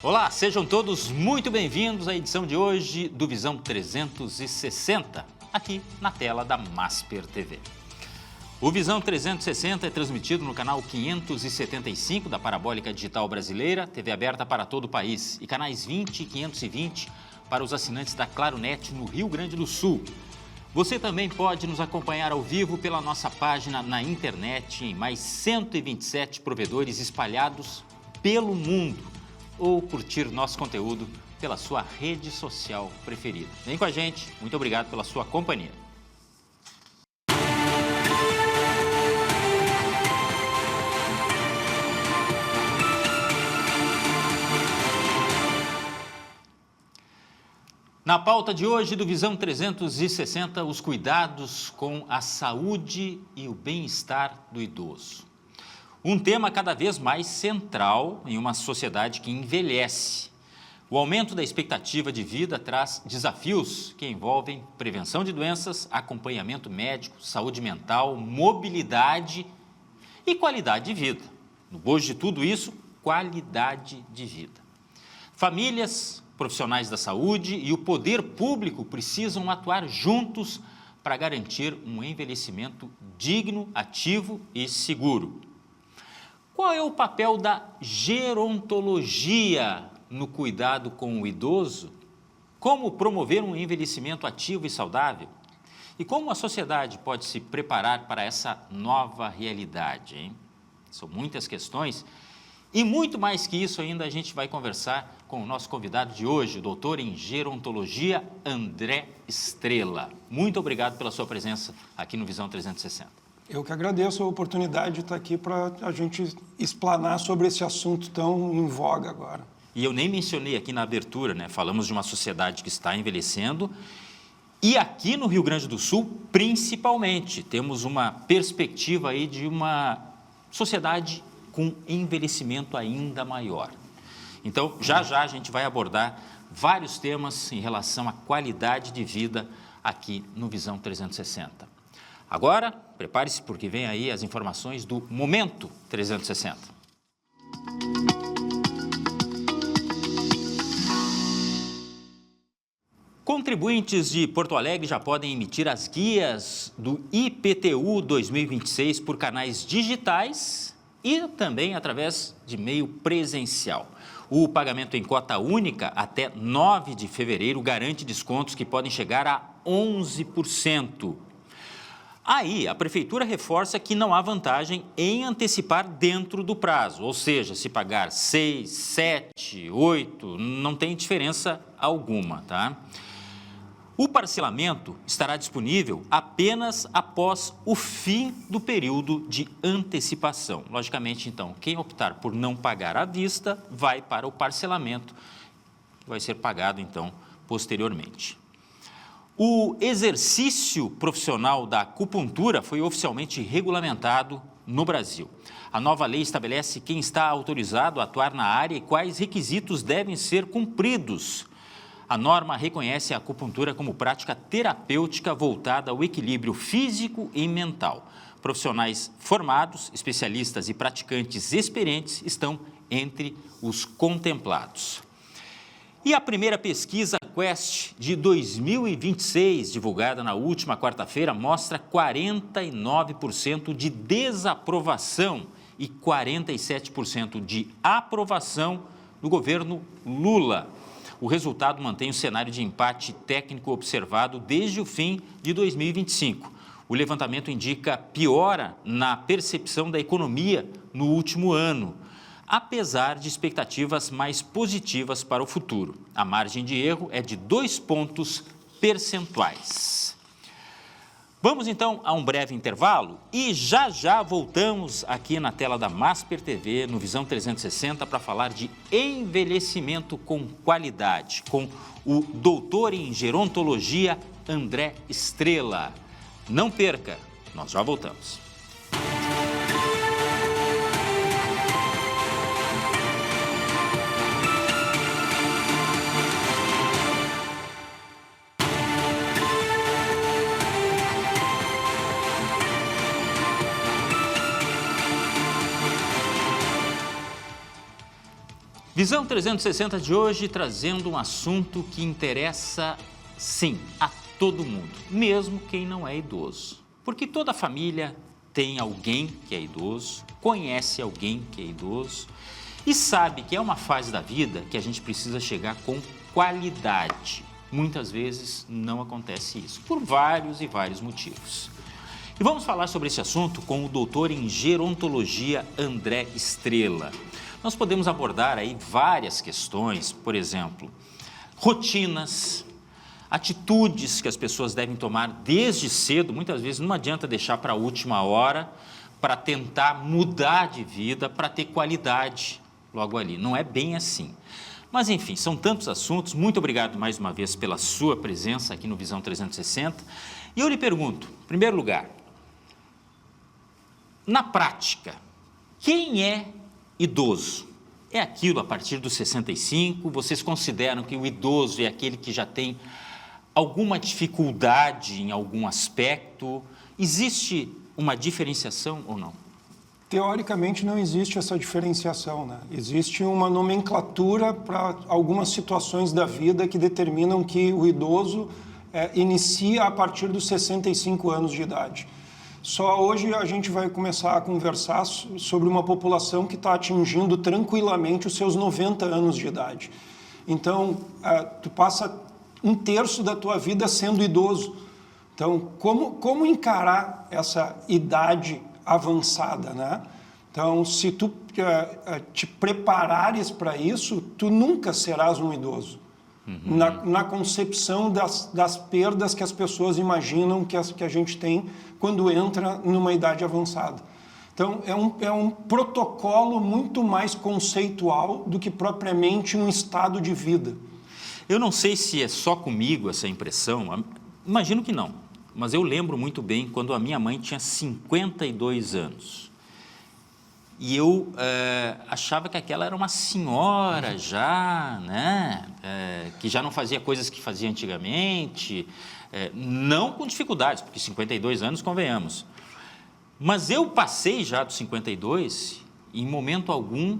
Olá, sejam todos muito bem-vindos à edição de hoje do Visão 360, aqui na tela da Masper TV. O Visão 360 é transmitido no canal 575 da Parabólica Digital Brasileira, TV aberta para todo o país, e canais 20 e 520 para os assinantes da Claronet no Rio Grande do Sul. Você também pode nos acompanhar ao vivo pela nossa página na internet em mais 127 provedores espalhados pelo mundo, ou curtir nosso conteúdo pela sua rede social preferida. Vem com a gente, muito obrigado pela sua companhia. Na pauta de hoje do Visão 360, os cuidados com a saúde e o bem-estar do idoso. Um tema cada vez mais central em uma sociedade que envelhece. O aumento da expectativa de vida traz desafios que envolvem prevenção de doenças, acompanhamento médico, saúde mental, mobilidade e qualidade de vida. No bojo de tudo isso, qualidade de vida. Famílias, profissionais da saúde e o poder público precisam atuar juntos para garantir um envelhecimento digno, ativo e seguro. Qual é o papel da gerontologia no cuidado com o idoso? Como promover um envelhecimento ativo e saudável? E como a sociedade pode se preparar para essa nova realidade, hein? São muitas questões e muito mais que isso ainda a gente vai conversar com o nosso convidado de hoje, o doutor em gerontologia André Estrela. Muito obrigado pela sua presença aqui no Visão 360. Eu que agradeço a oportunidade de estar aqui para a gente explanar sobre esse assunto tão em voga agora. E eu nem mencionei aqui na abertura, né? Falamos de uma sociedade que está envelhecendo e aqui no Rio Grande do Sul, principalmente, temos uma perspectiva aí de uma sociedade com envelhecimento ainda maior. Então, já a gente vai abordar vários temas em relação à qualidade de vida aqui no Visão 360. Agora, prepare-se porque vem aí as informações do Momento 360. Contribuintes de Porto Alegre já podem emitir as guias do IPTU 2026 por canais digitais e também através de meio presencial. O pagamento em cota única até 9 de fevereiro garante descontos que podem chegar a 11%. Aí, a Prefeitura reforça que não há vantagem em antecipar dentro do prazo, ou seja, se pagar 6, 7, 8, não tem diferença alguma, tá? O parcelamento estará disponível apenas após o fim do período de antecipação. Logicamente, então, quem optar por não pagar à vista vai para o parcelamento, que vai ser pagado, então, posteriormente. O exercício profissional da acupuntura foi oficialmente regulamentado no Brasil. A nova lei estabelece quem está autorizado a atuar na área e quais requisitos devem ser cumpridos. A norma reconhece a acupuntura como prática terapêutica voltada ao equilíbrio físico e mental. Profissionais formados, especialistas e praticantes experientes estão entre os contemplados. E a primeira pesquisa Quest de 2026, divulgada na última quarta-feira, mostra 49% de desaprovação e 47% de aprovação do governo Lula. O resultado mantém o cenário de empate técnico observado desde o fim de 2025. O levantamento indica piora na percepção da economia no último ano, apesar de expectativas mais positivas para o futuro. A margem de erro é de 2 pontos percentuais. Vamos então a um breve intervalo e já voltamos aqui na tela da Masper TV, no Visão 360, para falar de envelhecimento com qualidade, com o doutor em gerontologia André Estrela. Não perca, nós já voltamos. Visão 360 de hoje trazendo um assunto que interessa, sim, a todo mundo, mesmo quem não é idoso. Porque toda família tem alguém que é idoso, conhece alguém que é idoso e sabe que é uma fase da vida que a gente precisa chegar com qualidade. Muitas vezes não acontece isso, por vários e vários motivos. E vamos falar sobre esse assunto com o doutor em gerontologia André Estrela. Nós podemos abordar aí várias questões, por exemplo, rotinas, atitudes que as pessoas devem tomar desde cedo. Muitas vezes não adianta deixar para a última hora para tentar mudar de vida, para ter qualidade logo ali. Não é bem assim. Mas, enfim, são tantos assuntos. Muito obrigado mais uma vez pela sua presença aqui no Visão 360. E eu lhe pergunto, em primeiro lugar, na prática, quem é idoso? É aquilo a partir dos 65? Vocês consideram que o idoso é aquele que já tem alguma dificuldade em algum aspecto? Existe uma diferenciação ou não? Teoricamente não existe essa diferenciação, né? Existe uma nomenclatura para algumas situações da vida que determinam que o idoso inicia a partir dos 65 anos de idade. Só hoje a gente vai começar a conversar sobre uma população que está atingindo tranquilamente os seus 90 anos de idade. Então, tu passa um terço da tua vida sendo idoso. Então, como encarar essa idade avançada, né? Então, se tu te preparares para isso, tu nunca serás um idoso. Na concepção das perdas que as pessoas imaginam que a gente tem quando entra numa idade avançada. Então, é um protocolo muito mais conceitual do que propriamente um estado de vida. Eu não sei se é só comigo essa impressão, imagino que não, mas eu lembro muito bem quando a minha mãe tinha 52 anos. E eu achava que aquela era uma senhora já, né? Que já não fazia coisas que fazia antigamente, não com dificuldades, porque 52 anos, convenhamos. Mas eu passei já dos 52 e, em momento algum,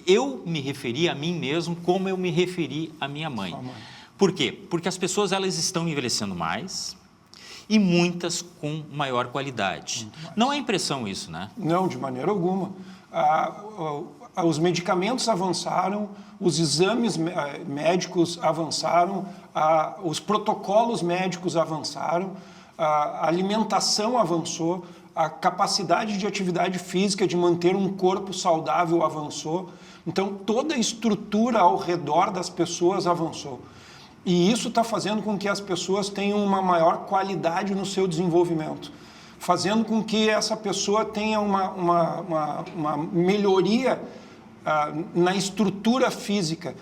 eu me referi a mim mesmo como eu me referi à minha mãe. Por quê? Porque as pessoas elas estão envelhecendo mais e muitas com maior qualidade. Não é impressão isso, né? Não, de maneira alguma. Os medicamentos avançaram, os exames médicos avançaram, os protocolos médicos avançaram, a alimentação avançou, a capacidade de atividade física, de manter um corpo saudável avançou. Então, toda a estrutura ao redor das pessoas avançou. E isso está fazendo com que as pessoas tenham uma maior qualidade no seu desenvolvimento, fazendo com que essa pessoa tenha uma melhoria na estrutura física.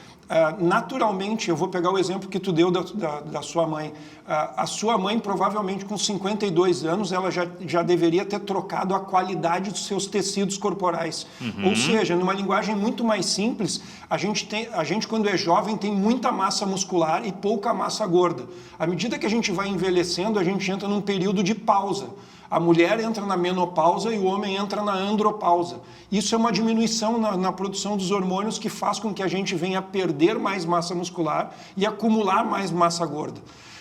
Naturalmente, eu vou pegar o exemplo que tu deu da sua mãe. A sua mãe, provavelmente, com 52 anos, ela já deveria ter trocado a qualidade dos seus tecidos corporais. Ou seja, numa linguagem muito mais simples, a gente, quando é jovem, tem muita massa muscular e pouca massa gorda. À medida que a gente vai envelhecendo, a gente entra num período de pausa. A mulher entra na menopausa e o homem entra na andropausa. Isso é uma diminuição na produção dos hormônios que faz com que a gente venha a perder mais massa muscular e acumular mais massa gorda.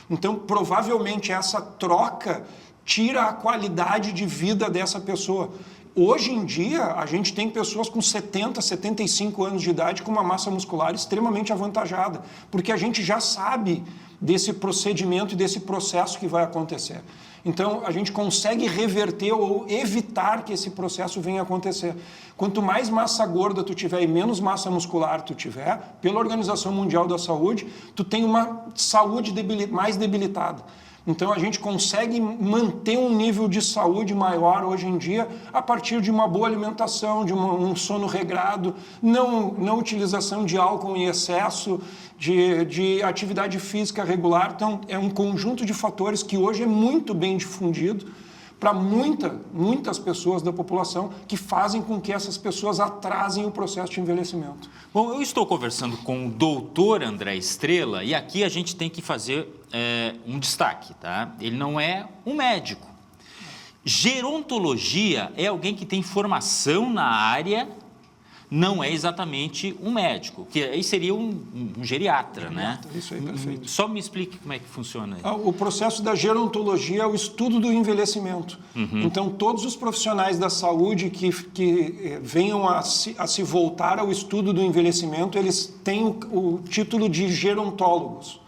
Então, provavelmente, essa troca tira a qualidade de vida dessa pessoa. Hoje em dia, a gente tem pessoas com 70, 75 anos de idade com uma massa muscular extremamente avantajada, porque a gente já sabe desse procedimento e desse processo que vai acontecer. Então, a gente consegue reverter ou evitar que esse processo venha a acontecer. Quanto mais massa gorda tu tiver e menos massa muscular tu tiver, pela Organização Mundial da Saúde, tu tem uma saúde mais debilitada. Então, a gente consegue manter um nível de saúde maior hoje em dia a partir de uma boa alimentação, de um sono regrado, não utilização de álcool em excesso, de atividade física regular. Então, é um conjunto de fatores que hoje é muito bem difundido para muitas pessoas da população que fazem com que essas pessoas atrasem o processo de envelhecimento. Bom, eu estou conversando com o doutor André Estrela e aqui a gente tem que fazer um destaque, tá? Ele não é um médico. Gerontologia é alguém que tem formação na área, não é exatamente um médico, que aí seria um geriatra, né? Isso aí, perfeito. Só me explique como é que funciona aí. O processo da gerontologia é o estudo do envelhecimento. Então, todos os profissionais da saúde que venham a se voltar ao estudo do envelhecimento, eles têm o título de gerontólogos.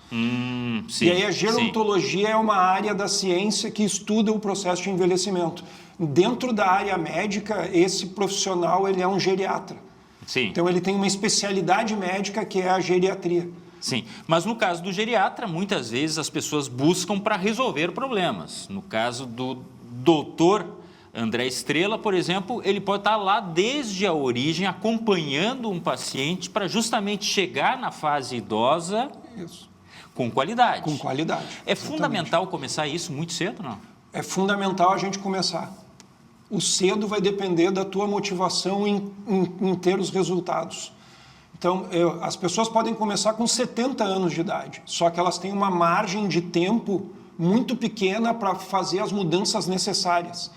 Sim, e aí a gerontologia é uma área da ciência que estuda o processo de envelhecimento. Dentro da área médica, esse profissional ele é um geriatra. Sim. Então ele tem uma especialidade médica que é a geriatria. Sim, mas no caso do geriatra, muitas vezes as pessoas buscam para resolver problemas. No caso do doutor André Estrela, por exemplo, ele pode estar lá desde a origem acompanhando um paciente para justamente chegar na fase idosa Isso. com qualidade. Com qualidade. É exatamente. fundamental começar isso muito cedo, não? É fundamental a gente começar. O cedo vai depender da tua motivação em ter os resultados. Então, as pessoas podem começar com 70 anos de idade, só que elas têm uma margem de tempo muito pequena para fazer as mudanças necessárias.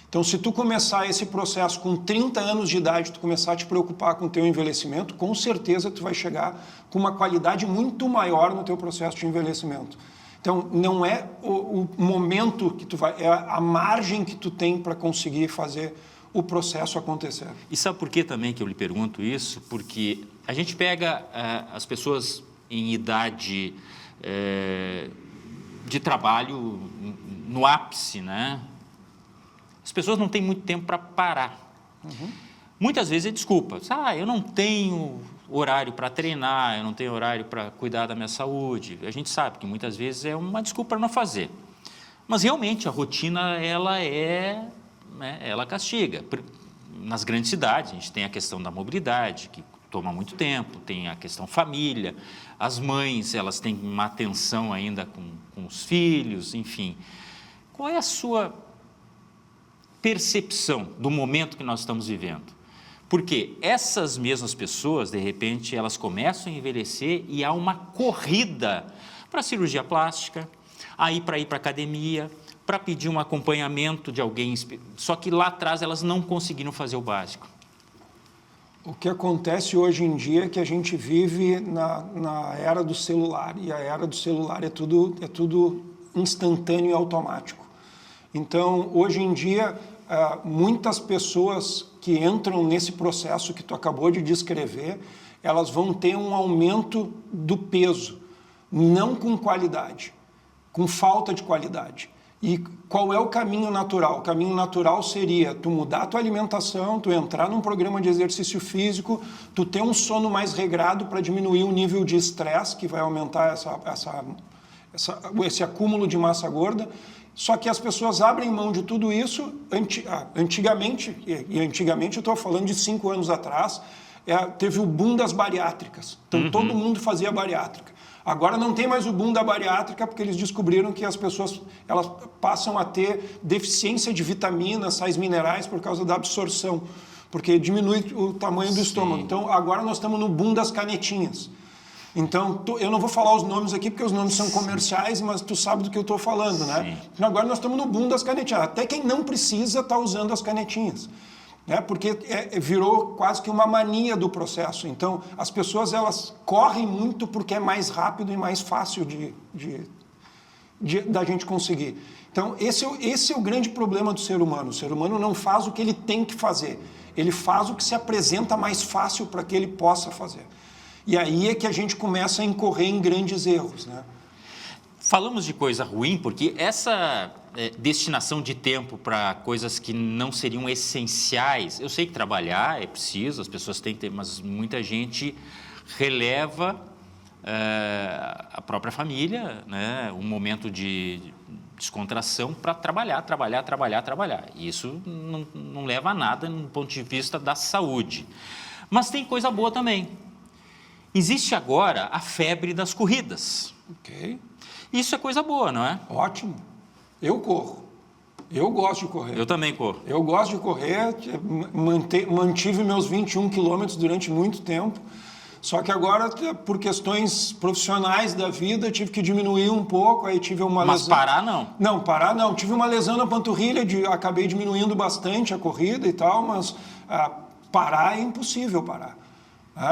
Então, se tu começar esse processo com 30 anos de idade, tu começar a te preocupar com o teu envelhecimento, com certeza tu vai chegar com uma qualidade muito maior no teu processo de envelhecimento. Então, não é o momento que tu vai, é a margem que tu tem para conseguir fazer o processo acontecer. E sabe por que também que eu lhe pergunto isso? Porque a gente pega as pessoas em idade de trabalho no ápice, né? As pessoas não têm muito tempo para parar. Muitas vezes é desculpa. Eu não tenho horário para treinar, eu não tenho horário para cuidar da minha saúde. A gente sabe que muitas vezes é uma desculpa para não fazer. Mas realmente a rotina ela castiga. Nas grandes cidades a gente tem a questão da mobilidade, que toma muito tempo, tem a questão família, as mães elas têm uma atenção ainda com os filhos, enfim. Qual é a sua percepção do momento que nós estamos vivendo? Porque essas mesmas pessoas, de repente, elas começam a envelhecer e há uma corrida para cirurgia plástica, para ir para academia, para pedir um acompanhamento de alguém, só que lá atrás elas não conseguiram fazer o básico. O que acontece hoje em dia é que a gente vive na era do celular, e a era do celular é tudo instantâneo e automático. Então, hoje em dia, muitas pessoas que entram nesse processo que tu acabou de descrever, elas vão ter um aumento do peso, não com qualidade, com falta de qualidade. E qual é o caminho natural? O caminho natural seria tu mudar a tua alimentação, tu entrar num programa de exercício físico, tu ter um sono mais regrado para diminuir o nível de estresse, que vai aumentar esse acúmulo de massa gorda. Só que as pessoas abrem mão de tudo isso antigamente, e antigamente eu estou falando de 5 anos atrás, teve o boom das bariátricas. Então todo mundo fazia bariátrica. Agora não tem mais o boom da bariátrica porque eles descobriram que as pessoas elas passam a ter deficiência de vitaminas, sais minerais por causa da absorção, porque diminui o tamanho do estômago. Então agora nós estamos no boom das canetinhas. Então, eu não vou falar os nomes aqui porque os nomes são comerciais, mas tu sabe do que eu estou falando, né? Então, agora nós estamos no boom das canetinhas. Até quem não precisa está usando as canetinhas, né? Porque virou quase que uma mania do processo. Então, as pessoas elas correm muito porque é mais rápido e mais fácil da gente conseguir. Então, esse é o grande problema do ser humano. O ser humano não faz o que ele tem que fazer. Ele faz o que se apresenta mais fácil para que ele possa fazer. E aí é que a gente começa a incorrer em grandes erros, né? Falamos de coisa ruim porque essa destinação de tempo para coisas que não seriam essenciais, eu sei que trabalhar é preciso, as pessoas têm que ter, mas muita gente releva a própria família, né? Um momento de descontração para trabalhar. E isso não leva a nada no ponto de vista da saúde. Mas tem coisa boa também. Existe agora a febre das corridas. Ok. Isso é coisa boa, não é? Ótimo. Eu corro. Eu gosto de correr. Eu também corro. Eu gosto de correr. Mantive meus 21 quilômetros durante muito tempo. Só que agora, por questões profissionais da vida, tive que diminuir um pouco. Aí tive uma lesão. Mas parar não? Não, parar não. Tive uma lesão na panturrilha, acabei diminuindo bastante a corrida e tal, mas parar é impossível parar.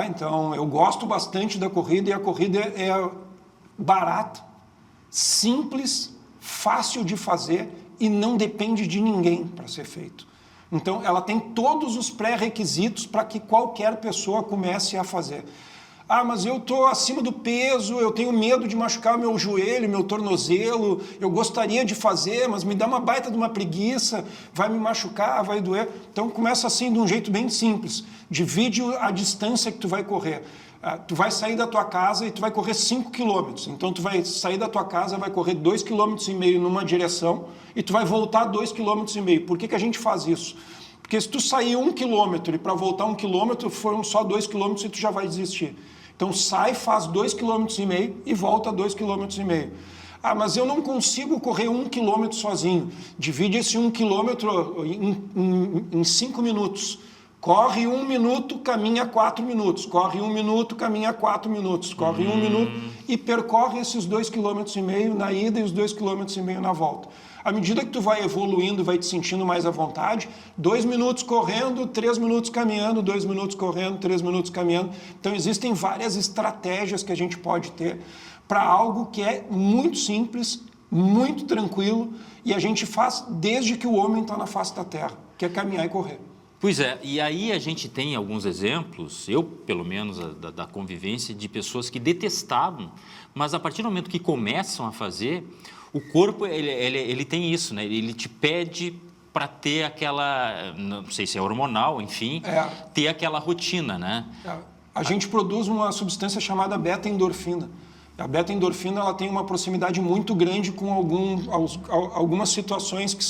Então, eu gosto bastante da corrida e a corrida é barata, simples, fácil de fazer e não depende de ninguém para ser feito. Então, ela tem todos os pré-requisitos para que qualquer pessoa comece a fazer. Mas eu estou acima do peso, eu tenho medo de machucar meu joelho, meu tornozelo, eu gostaria de fazer, mas me dá uma baita de uma preguiça, vai me machucar, vai doer. Então começa assim de um jeito bem simples, divide a distância que tu vai correr. Tu vai sair da tua casa e tu vai correr 5 quilômetros, então tu vai sair da tua casa, vai correr 2,5 km numa direção e tu vai voltar 2,5 km. Por que a gente faz isso? Porque se tu sair 1 quilômetro e para voltar 1 quilômetro foram só 2 quilômetros e tu já vai desistir. Então sai, faz 2,5 km e volta 2,5 km. Mas eu não consigo correr 1 quilômetro sozinho. Divide esse 1 quilômetro em 5 minutos. Corre 1 minuto, caminha 4 minutos. Corre 1 minuto, caminha 4 minutos. Corre 1 minuto e percorre esses 2,5 km na ida e os 2,5 km na volta. À medida que tu vai evoluindo, vai te sentindo mais à vontade, 2 minutos correndo, 3 minutos caminhando, 2 minutos correndo, 3 minutos caminhando. Então existem várias estratégias que a gente pode ter para algo que é muito simples, muito tranquilo e a gente faz desde que o homem está na face da terra, que é caminhar e correr. Pois é, e aí a gente tem alguns exemplos, eu pelo menos da convivência, de pessoas que detestavam, mas a partir do momento que começam a fazer, o corpo ele tem isso, né? Ele te pede para ter aquela, não sei se é hormonal, enfim, ter aquela rotina, né? A gente produz uma substância chamada beta-endorfina. A beta-endorfina ela tem uma proximidade muito grande com algumas situações que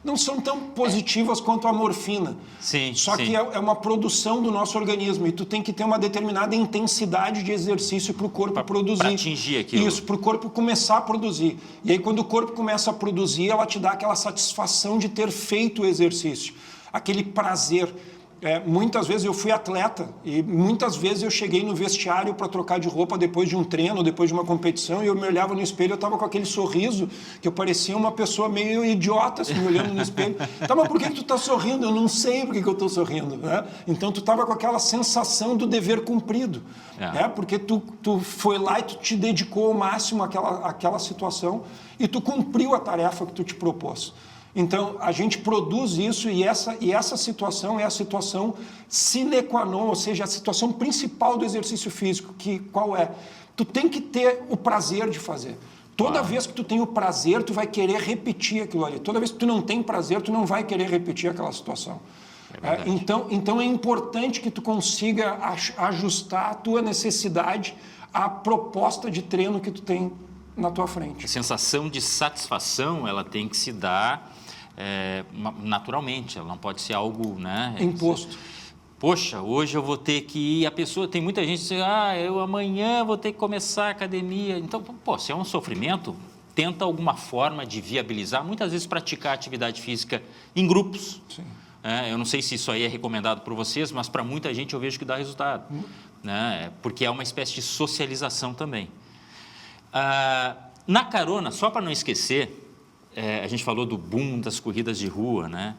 não são tão positivas quanto a morfina. Sim, Só que é uma produção do nosso organismo e tu tem que ter uma determinada intensidade de exercício para o corpo produzir. Para atingir aquilo. Isso, para o corpo começar a produzir. E aí quando o corpo começa a produzir, ela te dá aquela satisfação de ter feito o exercício. Aquele prazer. Muitas vezes eu fui atleta e muitas vezes eu cheguei no vestiário para trocar de roupa depois de um treino, depois de uma competição e eu me olhava no espelho, eu estava com aquele sorriso que eu parecia uma pessoa meio idiota, assim, me olhando no espelho. Mas por que tu está sorrindo? Eu não sei por que eu estou sorrindo. Né? Então tu estava com aquela sensação do dever cumprido, porque tu foi lá e tu te dedicou ao máximo àquela situação e tu cumpriu a tarefa que tu te propôs. Então, a gente produz isso e essa situação é a situação sine qua non, ou seja, a situação principal do exercício físico, que qual é? Tu tem que ter o prazer de fazer. Toda vez que tu tem o prazer, tu vai querer repetir aquilo ali. Toda vez que tu não tem prazer, tu não vai querer repetir aquela situação. Então, é importante que tu consiga ajustar a tua necessidade à proposta de treino que tu tem na tua frente. A sensação de satisfação, ela tem que se dar naturalmente, ela não pode ser algo, né, imposto. Poxa, hoje eu vou ter que ir, a pessoa, tem muita gente que diz, eu amanhã vou ter que começar a academia. Então, se é um sofrimento, tenta alguma forma de viabilizar, muitas vezes praticar atividade física em grupos. Sim. Eu não sei se isso aí é recomendado por vocês, mas para muita gente eu vejo que dá resultado, né? Porque é uma espécie de socialização também. Na carona, só para não esquecer, a gente falou do boom das corridas de rua, né?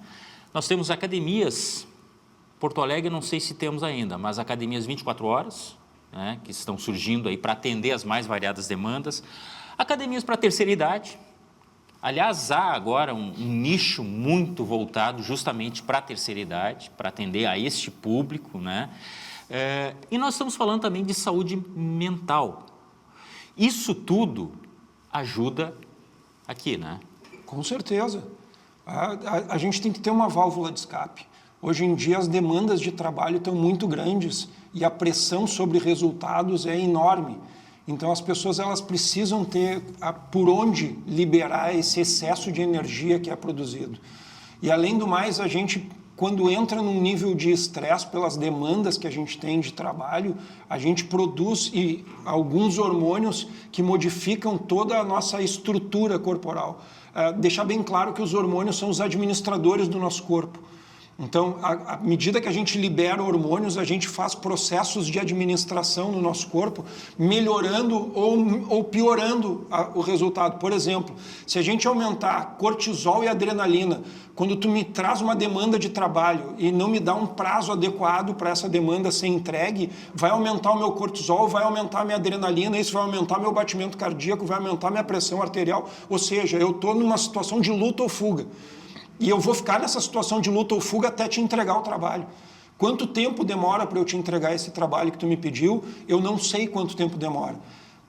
Nós temos academias, Porto Alegre não sei se temos ainda, mas academias 24 horas, né, que estão surgindo aí para atender as mais variadas demandas, academias para terceira idade. Aliás, há agora um nicho muito voltado justamente para a terceira idade, para atender a este público, né? E nós estamos falando também de saúde mental. Isso tudo ajuda aqui, né? Com certeza. A gente tem que ter uma válvula de escape. Hoje em dia as demandas de trabalho estão muito grandes e a pressão sobre resultados é enorme. Então as pessoas elas precisam ter por onde liberar esse excesso de energia que é produzido. E além do mais, a gente, quando entra num nível de estresse pelas demandas que a gente tem de trabalho, a gente produz alguns hormônios que modificam toda a nossa estrutura corporal. Deixar bem claro que os hormônios são os administradores do nosso corpo. Então, à medida que a gente libera hormônios, a gente faz processos de administração no nosso corpo, melhorando ou piorando o resultado. Por exemplo, se a gente aumentar cortisol e adrenalina, quando tu me traz uma demanda de trabalho e não me dá um prazo adequado para essa demanda ser entregue, vai aumentar o meu cortisol, vai aumentar a minha adrenalina, isso vai aumentar meu batimento cardíaco, vai aumentar minha pressão arterial. Ou seja, eu estou numa situação de luta ou fuga. E eu vou ficar nessa situação de luta ou fuga até te entregar o trabalho. Quanto tempo demora para eu te entregar esse trabalho que tu me pediu? Eu não sei quanto tempo demora.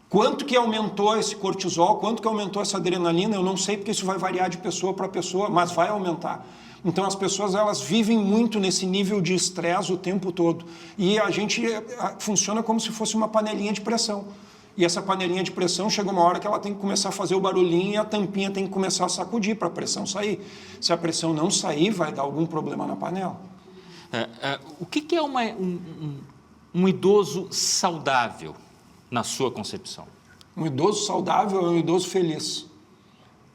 Quanto que aumentou esse cortisol, quanto que aumentou essa adrenalina? Eu não sei, porque isso vai variar de pessoa para pessoa, mas vai aumentar. Então as pessoas, elas vivem muito nesse nível de estresse o tempo todo. E a gente funciona como se fosse uma panelinha de pressão. E essa panelinha de pressão chega uma hora que ela tem que começar a fazer o barulhinho e a tampinha tem que começar a sacudir para a pressão sair. Se a pressão não sair, vai dar algum problema na panela. O que é um idoso saudável, na sua concepção? Um idoso saudável é um idoso feliz.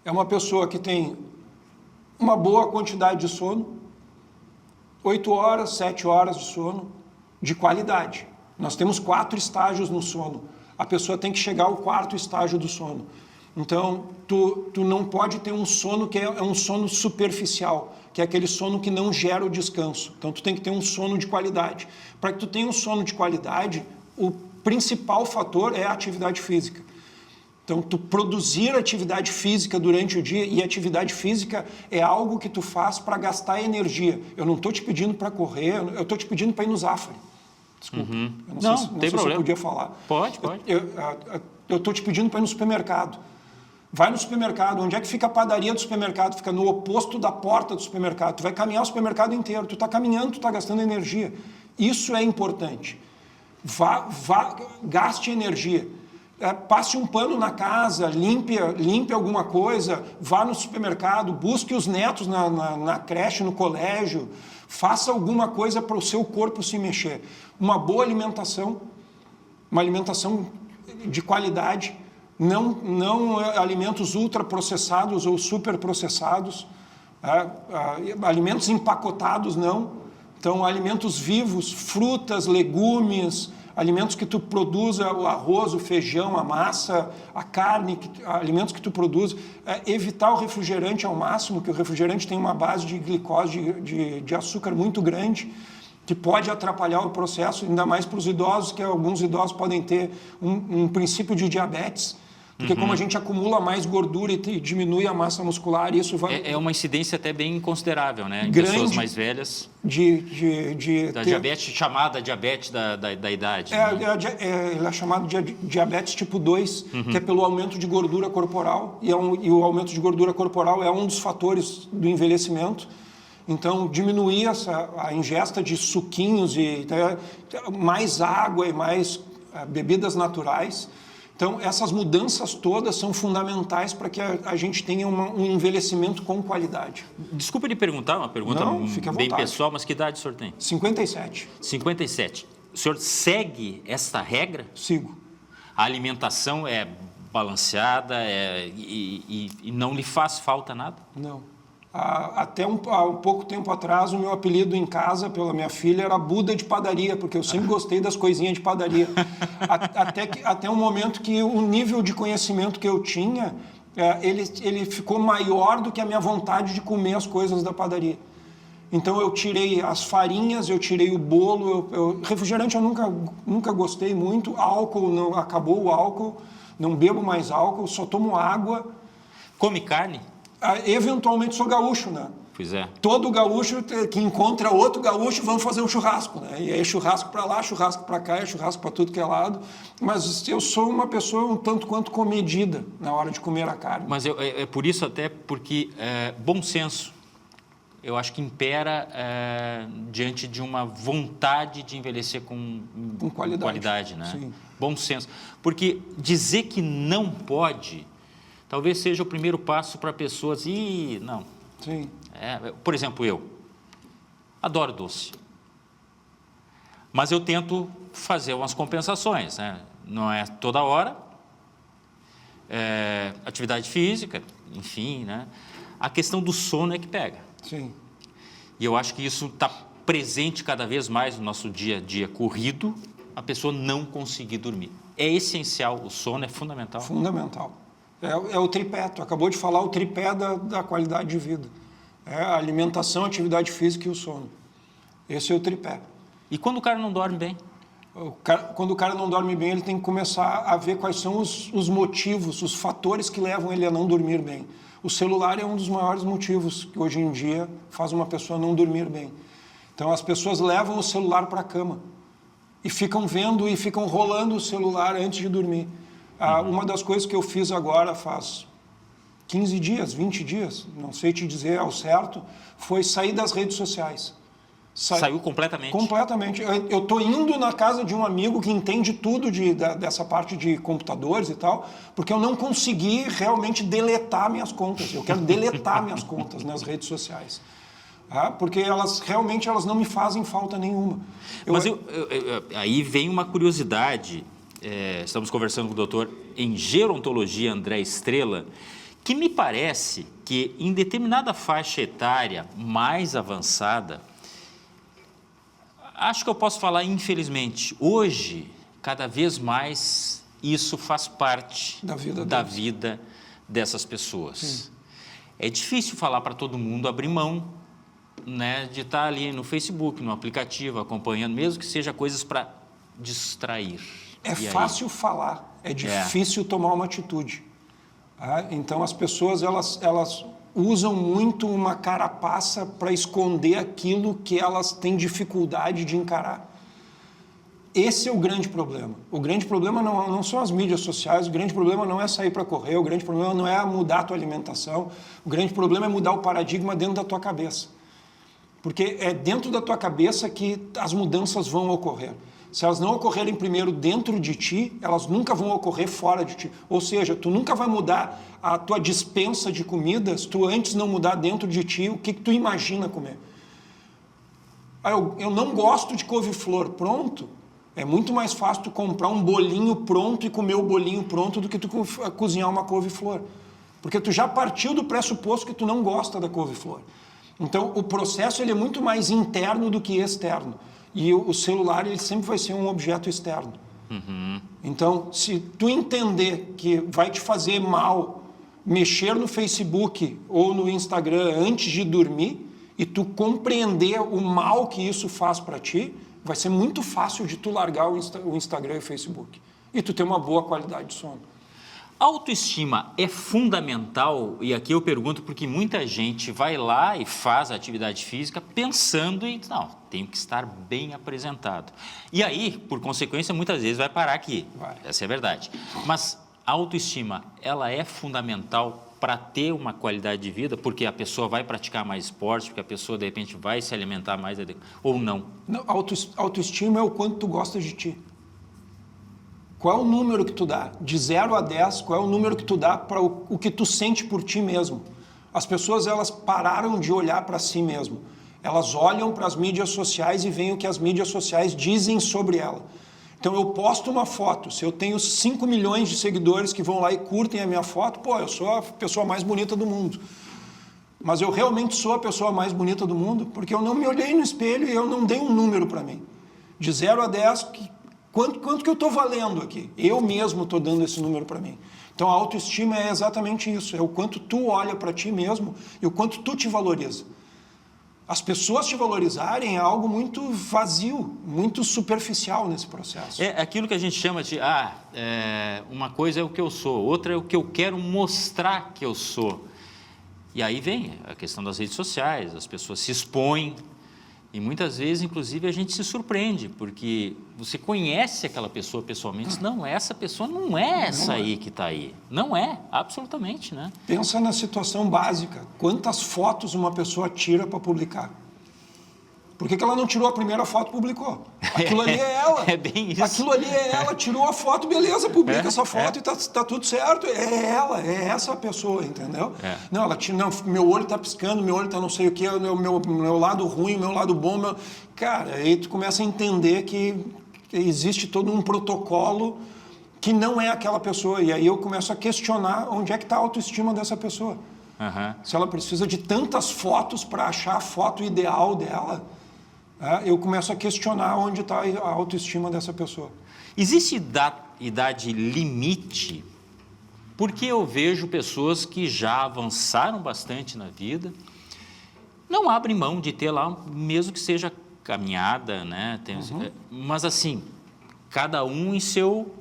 É uma pessoa que tem uma boa quantidade de sono, 8 horas, 7 horas de sono, de qualidade. Nós temos 4 estágios no sono. A pessoa tem que chegar ao 4º estágio do sono. Então, tu não pode ter um sono que é um sono superficial, que é aquele sono que não gera o descanso. Então, tu tem que ter um sono de qualidade. Para que tu tenha um sono de qualidade, o principal fator é a atividade física. Então, tu produzir atividade física durante o dia, e atividade física é algo que tu faz para gastar energia. Eu não estou te pedindo para correr, eu estou te pedindo para ir no Zafari. Desculpa, eu não sei se eu podia falar. Pode. Eu estou te pedindo para ir no supermercado. Vai no supermercado. Onde é que fica a padaria do supermercado? Fica no oposto da porta do supermercado. Tu vai caminhar o supermercado inteiro. Tu está caminhando, tu está gastando energia. Isso é importante. Gaste energia. Passe um pano na casa, limpe alguma coisa, vá no supermercado, busque os netos na creche, no colégio, faça alguma coisa para o seu corpo se mexer. Uma boa alimentação, uma alimentação de qualidade, não alimentos ultraprocessados ou superprocessados, alimentos empacotados não. Então, alimentos vivos, frutas, legumes, alimentos que tu produza, o arroz, o feijão, a massa, a carne, alimentos que tu produz. Evitar o refrigerante ao máximo, que o refrigerante tem uma base de glicose, de açúcar muito grande, que pode atrapalhar o processo, ainda mais para os idosos, que alguns idosos podem ter um princípio de diabetes. Porque como a gente acumula mais gordura e diminui a massa muscular, isso vai... É uma incidência até bem considerável, né? Em grande, pessoas mais velhas. Da diabetes, chamada diabetes da idade. Ele é chamado de diabetes tipo 2, que é pelo aumento de gordura corporal. E o aumento de gordura corporal é um dos fatores do envelhecimento. Então, diminuir a ingesta de suquinhos, e mais água e mais bebidas naturais. Então, essas mudanças todas são fundamentais para que a gente tenha um envelhecimento com qualidade. Desculpa lhe perguntar, uma pergunta bem pessoal, mas que idade o senhor tem? 57. 57. O senhor segue essa regra? Sigo. A alimentação é balanceada e não lhe faz falta nada? Não. Até um pouco tempo atrás, o meu apelido em casa, pela minha filha, era Buda de padaria, porque eu sempre gostei das coisinhas de padaria. Até um momento que o nível de conhecimento que eu tinha, ele ficou maior do que a minha vontade de comer as coisas da padaria. Então eu tirei as farinhas, eu tirei o bolo, refrigerante eu nunca gostei muito, álcool, acabou o álcool, não bebo mais álcool, só tomo água. Come carne? Eventualmente sou gaúcho, né? Pois é. Todo gaúcho que encontra outro gaúcho, vamos fazer um churrasco, né? E é churrasco para lá, churrasco para cá, é churrasco para tudo que é lado. Mas eu sou uma pessoa um tanto quanto comedida na hora de comer a carne. Mas é por isso até porque bom senso, eu acho que impera diante de uma vontade de envelhecer com qualidade, né? Sim. Bom senso. Porque dizer que não pode, talvez seja o primeiro passo para pessoas... não. Sim. Por exemplo, eu adoro doce. Mas eu tento fazer umas compensações, né? Não é toda hora. Atividade física, enfim, né? A questão do sono é que pega. Sim. E eu acho que isso está presente cada vez mais no nosso dia a dia corrido, a pessoa não conseguir dormir. É essencial, o sono é fundamental. Fundamental. É o tripé, tu acabou de falar o tripé da qualidade de vida. É a alimentação, a atividade física e o sono. Esse é o tripé. E quando o cara não dorme bem? Quando o cara não dorme bem, ele tem que começar a ver quais são os motivos, os fatores que levam ele a não dormir bem. O celular é um dos maiores motivos que hoje em dia faz uma pessoa não dormir bem. Então as pessoas levam o celular para a cama e ficam vendo e ficam rolando o celular antes de dormir. Uma das coisas que eu fiz agora faz 15 dias, 20 dias, não sei te dizer ao certo, foi sair das redes sociais. Saiu completamente? Completamente. Eu estou indo na casa de um amigo que entende tudo dessa parte de computadores e tal, porque eu não consegui realmente deletar minhas contas. Eu quero deletar minhas contas nas redes sociais. Porque elas não me fazem falta nenhuma. Mas aí vem uma curiosidade. Estamos conversando com o doutor em gerontologia, André Estrela, que me parece que em determinada faixa etária mais avançada, acho que eu posso falar, infelizmente, hoje, cada vez mais, isso faz parte da vida dessas pessoas. Sim. É difícil falar para todo mundo abrir mão, né, de estar ali no Facebook, no aplicativo, acompanhando, mesmo que seja coisas para distrair. É fácil falar, é difícil tomar uma atitude. Então, as pessoas, elas usam muito uma carapaça para esconder aquilo que elas têm dificuldade de encarar. Esse é o grande problema. O grande problema não são as mídias sociais, o grande problema não é sair para correr, o grande problema não é mudar a tua alimentação, o grande problema é mudar o paradigma dentro da tua cabeça. Porque é dentro da tua cabeça que as mudanças vão ocorrer. Se elas não ocorrerem primeiro dentro de ti, elas nunca vão ocorrer fora de ti. Ou seja, tu nunca vai mudar a tua dispensa de comidas, tu antes não mudar dentro de ti o que tu imagina comer. Eu não gosto de couve-flor, pronto. É muito mais fácil tu comprar um bolinho pronto e comer o bolinho pronto do que tu cozinhar uma couve-flor. Porque tu já partiu do pressuposto que tu não gosta da couve-flor. Então, o processo ele é muito mais interno do que externo. E o celular ele sempre vai ser um objeto externo. Uhum. Então, se tu entender que vai te fazer mal mexer no Facebook ou no Instagram antes de dormir e tu compreender o mal que isso faz para ti, vai ser muito fácil de tu largar o Instagram e o Facebook. E tu ter uma boa qualidade de sono. Autoestima é fundamental, e aqui eu pergunto porque muita gente vai lá e faz a atividade física pensando em, não, tenho que estar bem apresentado. E aí, por consequência, muitas vezes vai parar aqui. Essa é a verdade. Mas a autoestima, ela é fundamental para ter uma qualidade de vida, porque a pessoa vai praticar mais esporte, porque a pessoa, de repente, vai se alimentar mais, ou não? Não, autoestima é o quanto tu gosta de ti. Qual é o número que tu dá? De 0 a 10, qual é o número que tu dá para o que tu sente por ti mesmo? As pessoas, elas pararam de olhar para si mesmo. Elas olham para as mídias sociais e veem o que as mídias sociais dizem sobre ela. Então, eu posto uma foto. Se eu tenho 5 milhões de seguidores que vão lá e curtem a minha foto, eu sou a pessoa mais bonita do mundo. Mas eu realmente sou a pessoa mais bonita do mundo porque eu não me olhei no espelho e eu não dei um número para mim. De 0 a 10... Quanto que eu estou valendo aqui? Eu mesmo estou dando esse número para mim. Então, a autoestima é exatamente isso. É o quanto tu olha para ti mesmo e o quanto tu te valoriza. As pessoas te valorizarem é algo muito vazio, muito superficial nesse processo. É aquilo que a gente chama de, uma coisa é o que eu sou, outra é o que eu quero mostrar que eu sou. E aí vem a questão das redes sociais, as pessoas se expõem. E muitas vezes, inclusive, a gente se surpreende, porque você conhece aquela pessoa pessoalmente, diz, não, essa pessoa não é essa aí que está aí. Não é, absolutamente, né? Pensa na situação básica. Quantas fotos uma pessoa tira para publicar? Por que ela não tirou a primeira foto e publicou? Aquilo ali é ela. É bem isso. Aquilo ali é ela, tirou a foto, beleza, publica essa foto e tá tudo certo. É ela, é essa pessoa, entendeu? Não, meu olho tá piscando, meu olho tá não sei o que, meu lado ruim, meu lado bom. Cara, aí tu começa a entender que existe todo um protocolo que não é aquela pessoa. E aí eu começo a questionar onde é que está a autoestima dessa pessoa. se ela precisa de tantas fotos para achar a foto ideal dela, eu começo a questionar onde está a autoestima dessa pessoa. Existe idade limite? Porque eu vejo pessoas que já avançaram bastante na vida, não abrem mão de ter lá, mesmo que seja caminhada, né? Mas assim, cada um em seu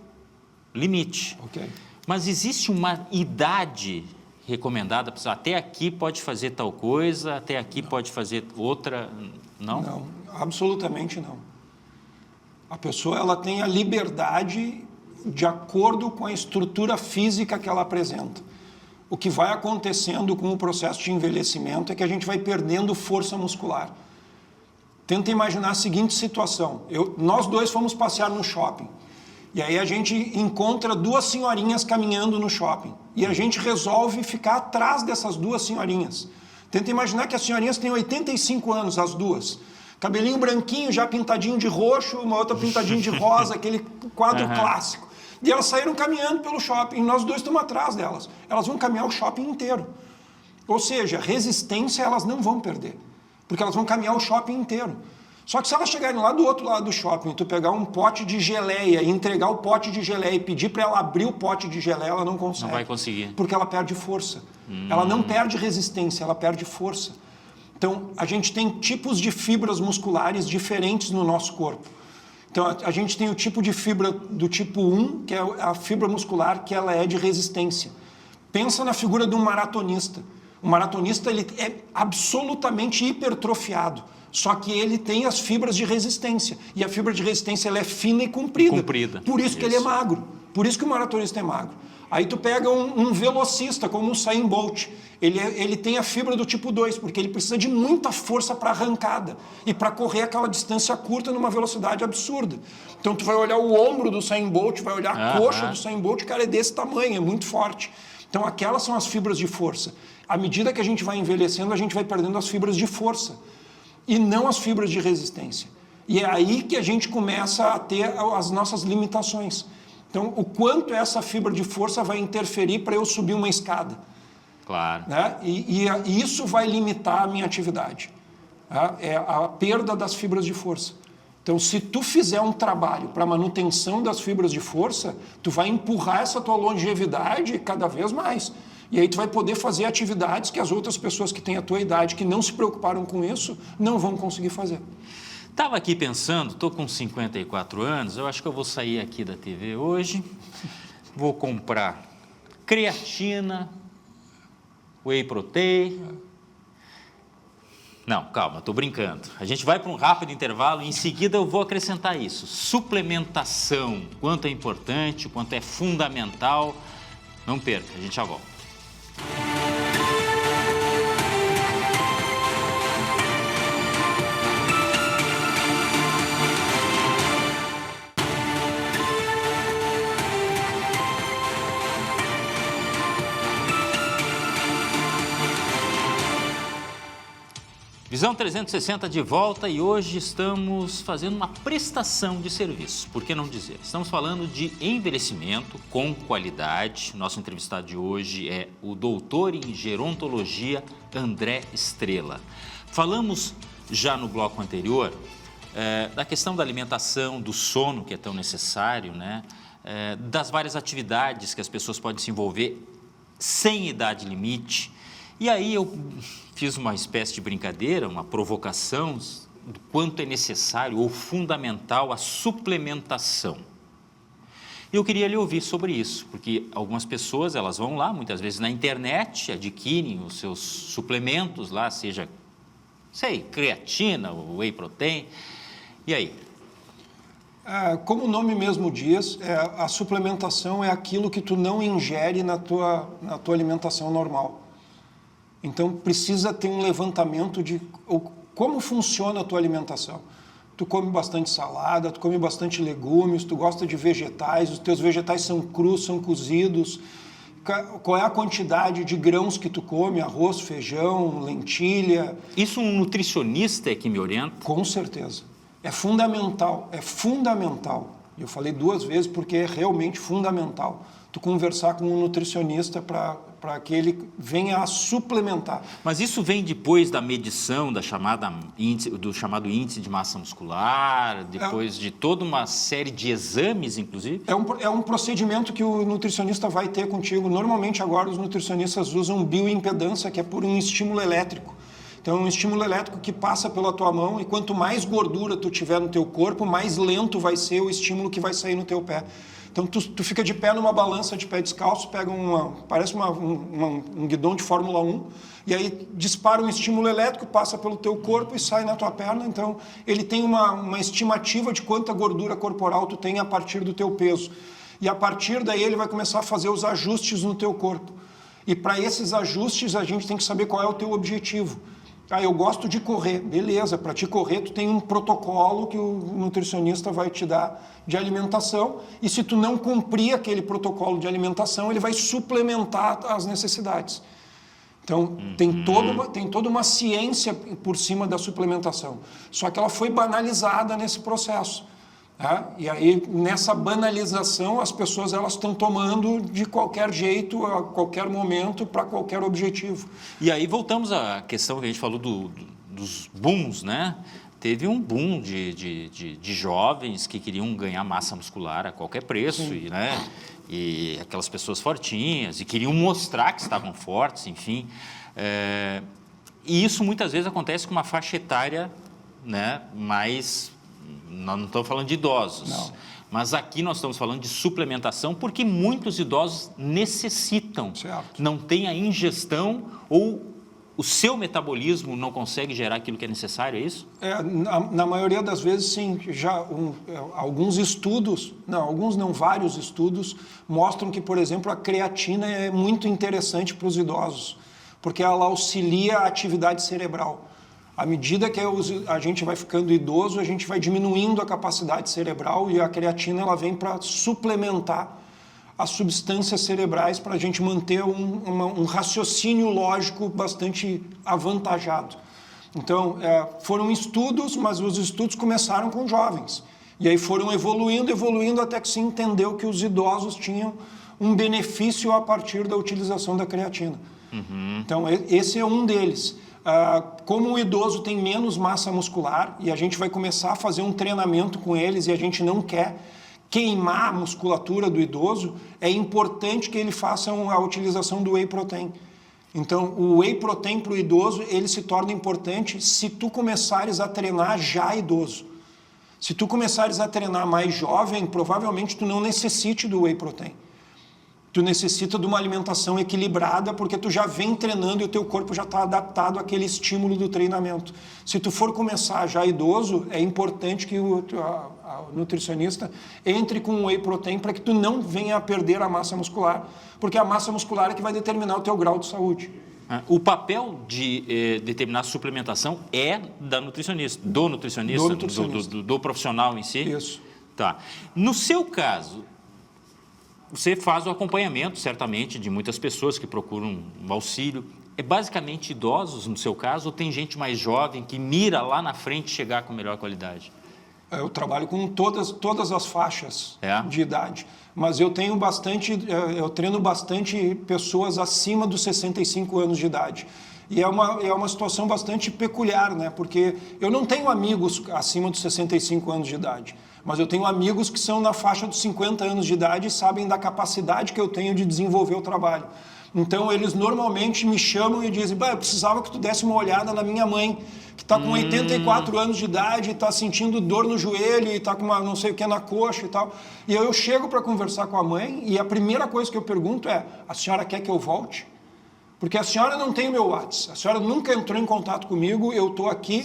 limite. Okay. Mas existe uma idade recomendada? Até aqui pode fazer tal coisa, até aqui pode fazer outra, não? Não, absolutamente não. A pessoa ela tem a liberdade de acordo com a estrutura física que ela apresenta. O que vai acontecendo com o processo de envelhecimento é que a gente vai perdendo força muscular. Tenta imaginar a seguinte situação. Nós dois fomos passear no shopping. E aí a gente encontra duas senhorinhas caminhando no shopping. E a gente resolve ficar atrás dessas duas senhorinhas. Tenta imaginar que as senhorinhas têm 85 anos, as duas. Cabelinho branquinho, já pintadinho de roxo, uma outra pintadinho de rosa, aquele quadro clássico. E elas saíram caminhando pelo shopping, e nós dois estamos atrás delas. Elas vão caminhar o shopping inteiro. Ou seja, resistência elas não vão perder, porque elas vão caminhar o shopping inteiro. Só que se elas chegarem lá do outro lado do shopping, tu pegar um pote de geleia e entregar o pote de geleia e pedir para ela abrir o pote de geleia, ela não consegue. Não vai conseguir. Porque ela perde força. Ela não perde resistência, ela perde força. Então, a gente tem tipos de fibras musculares diferentes no nosso corpo. Então, a gente tem o tipo de fibra do tipo 1, que é a fibra muscular, que ela é de resistência. Pensa na figura de um maratonista. O maratonista ele é absolutamente hipertrofiado, só que ele tem as fibras de resistência. E a fibra de resistência ela é fina e comprida. Por isso que ele é magro. Por isso que o maratonista é magro. Aí tu pega um velocista, como o Usain Bolt. Ele tem a fibra do tipo 2, porque ele precisa de muita força para arrancada e para correr aquela distância curta numa velocidade absurda. Então tu vai olhar o ombro do Usain Bolt, vai olhar a coxa do Usain Bolt, o cara é desse tamanho, é muito forte. Então aquelas são as fibras de força. À medida que a gente vai envelhecendo, a gente vai perdendo as fibras de força e não as fibras de resistência. E é aí que a gente começa a ter as nossas limitações. Então, o quanto essa fibra de força vai interferir para eu subir uma escada. Claro. Né? E isso vai limitar a minha atividade. Tá? É a perda das fibras de força. Então, se tu fizer um trabalho para manutenção das fibras de força, tu vai empurrar essa tua longevidade cada vez mais. E aí tu vai poder fazer atividades que as outras pessoas que têm a tua idade, que não se preocuparam com isso, não vão conseguir fazer. Estava aqui pensando, estou com 54 anos, eu acho que eu vou sair aqui da TV hoje, vou comprar creatina, whey protein. Não, calma, estou brincando. A gente vai para um rápido intervalo e em seguida eu vou acrescentar isso. Suplementação, quanto é importante, quanto é fundamental. Não perca, a gente já volta. Visão 360 de volta e hoje estamos fazendo uma prestação de serviço, por que não dizer? Estamos falando de envelhecimento com qualidade. Nosso entrevistado de hoje é o doutor em gerontologia André Estrela. Falamos já no bloco anterior da questão da alimentação, do sono que é tão necessário, né? Das várias atividades que as pessoas podem se envolver sem idade limite. E aí eu fiz uma espécie de brincadeira, uma provocação do quanto é necessário ou fundamental a suplementação. Eu queria lhe ouvir sobre isso, porque algumas pessoas elas vão lá, muitas vezes na internet, adquirem os seus suplementos lá, seja, creatina, whey protein, e aí? Como o nome mesmo diz, a suplementação é aquilo que tu não ingere na tua alimentação normal. Então, precisa ter um levantamento de como funciona a tua alimentação. Tu come bastante salada, tu come bastante legumes, tu gosta de vegetais, os teus vegetais são crus, são cozidos. Qual é a quantidade de grãos que tu come, arroz, feijão, lentilha? Isso um nutricionista é que me orienta? Com certeza. É fundamental, é fundamental. Eu falei 2 vezes porque é realmente fundamental tu conversar com um nutricionista para que ele venha a suplementar. Mas isso vem depois da medição do chamado índice de massa muscular, depois de toda uma série de exames, inclusive? É um procedimento que o nutricionista vai ter contigo. Normalmente agora os nutricionistas usam bioimpedância, que é por um estímulo elétrico. Então é um estímulo elétrico que passa pela tua mão e quanto mais gordura tu tiver no teu corpo, mais lento vai ser o estímulo que vai sair no teu pé. Então tu fica de pé numa balança de pé descalço, pega parece um guidão de Fórmula 1, e aí dispara um estímulo elétrico, passa pelo teu corpo e sai na tua perna. Então ele tem uma estimativa de quanta gordura corporal tu tem a partir do teu peso. E a partir daí ele vai começar a fazer os ajustes no teu corpo. E para esses ajustes a gente tem que saber qual é o teu objetivo. Eu gosto de correr, beleza, para te correr tu tem um protocolo que o nutricionista vai te dar de alimentação, e se tu não cumprir aquele protocolo de alimentação, ele vai suplementar as necessidades. Então, tem toda uma ciência por cima da suplementação, só que ela foi banalizada nesse processo. E aí, nessa banalização, as pessoas elas estão tomando de qualquer jeito, a qualquer momento, para qualquer objetivo. E aí voltamos à questão que a gente falou dos booms, né? Teve um boom de jovens que queriam ganhar massa muscular a qualquer preço, e aquelas pessoas fortinhas, e queriam mostrar que estavam fortes, enfim. E isso muitas vezes acontece com uma faixa etária, né, mais... Nós não estamos falando de idosos, não. Mas aqui nós estamos falando de suplementação porque muitos idosos necessitam, certo. Não tem a ingestão ou o seu metabolismo não consegue gerar aquilo que é necessário, é isso? Na maioria das vezes, sim. Alguns estudos, vários estudos, mostram que, por exemplo, a creatina é muito interessante para os idosos, porque ela auxilia a atividade cerebral. À medida que a gente vai ficando idoso, a gente vai diminuindo a capacidade cerebral e a creatina ela vem para suplementar as substâncias cerebrais para a gente manter um raciocínio lógico bastante avantajado. Então, foram estudos, mas os estudos começaram com jovens. E aí foram evoluindo até que se entendeu que os idosos tinham um benefício a partir da utilização da creatina. Então, esse é um deles. Como o idoso tem menos massa muscular e a gente vai começar a fazer um treinamento com eles e a gente não quer queimar a musculatura do idoso, é importante que ele faça a utilização do whey protein. Então, o whey protein para o idoso, ele se torna importante se tu começares a treinar já idoso. Se tu começares a treinar mais jovem, provavelmente tu não necessite do whey protein. Tu necessita de uma alimentação equilibrada porque tu já vem treinando e o teu corpo já está adaptado àquele estímulo do treinamento. Se tu for começar já idoso, é importante que o nutricionista entre com o whey protein para que tu não venha a perder a massa muscular, porque a massa muscular é que vai determinar o teu grau de saúde. O papel de determinar a suplementação é do nutricionista, do profissional em si? Isso. Tá. No seu caso, você faz o acompanhamento, certamente, de muitas pessoas que procuram um auxílio. É basicamente idosos, no seu caso, ou tem gente mais jovem que mira lá na frente chegar com melhor qualidade? Eu trabalho com todas as faixas de idade, mas eu treino bastante pessoas acima dos 65 anos de idade. E é uma situação bastante peculiar, né? Porque eu não tenho amigos acima dos 65 anos de idade, mas eu tenho amigos que são na faixa dos 50 anos de idade e sabem da capacidade que eu tenho de desenvolver o trabalho. Então, eles normalmente me chamam e dizem, eu precisava que tu desse uma olhada na minha mãe, que está com 84 anos de idade, está sentindo dor no joelho, e está com uma não sei o que na coxa e tal. E eu chego para conversar com a mãe e a primeira coisa que eu pergunto é, a senhora quer que eu volte? Porque a senhora não tem o meu WhatsApp, a senhora nunca entrou em contato comigo, eu estou aqui